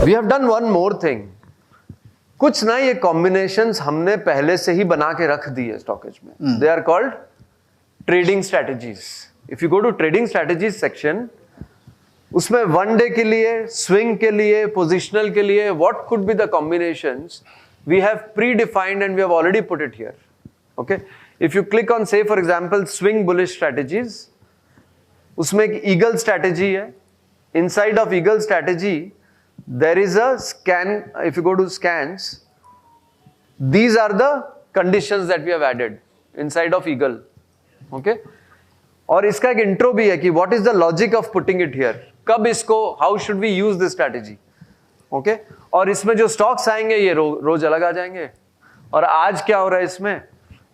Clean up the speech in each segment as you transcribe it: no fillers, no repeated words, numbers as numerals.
We have done one more thing. कुछ ना ये combinations हमने पहले से ही बना के रख दी है StockEdge में. They are called trading strategies. If you go to trading strategies section, उसमें one day के लिए, swing के लिए, positional के लिए, what could be the combinations? We have predefined and we have already put it here. Okay. If you click on, say for example, swing bullish strategies, उसमें एक eagle strategy है. Inside of eagle strategy, there is a scan. If you go to scans, these are the conditions that we have added inside of eagle. Okay. और इसका एक intro भी है कि what is the logic of putting it here? कब इसको, how should we use this strategy? Okay. और इसमें जो stocks आएंगे ये रोज अलग आ जाएंगे. और आज क्या हो रहा है इसमें?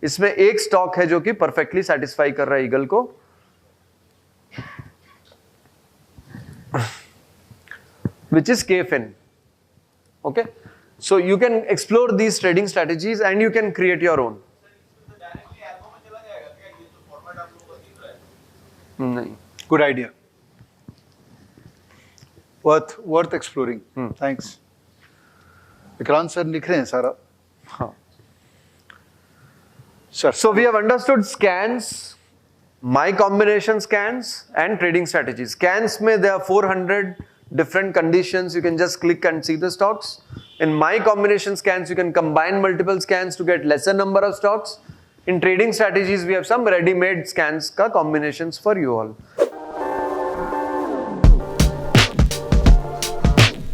इसमें एक स्टॉक है जो कि परफेक्टली सेटिस्फाई कर रहा है ईगल को, which is KFIN. Okay, so you can explore these trading strategies and you can create your own. नहीं. Good idea. Worth exploring. Thanks. Vikrant sir लिख रहे हैं सारा. हाँ. Sure. So we have understood scans, my combination scans, and trading strategies. Scans में there are 400 different conditions. You can just click and see the stocks. In my combination scans, you can combine multiple scans to get lesser number of stocks. In trading strategies, we have some ready-made scans ka combinations for you all.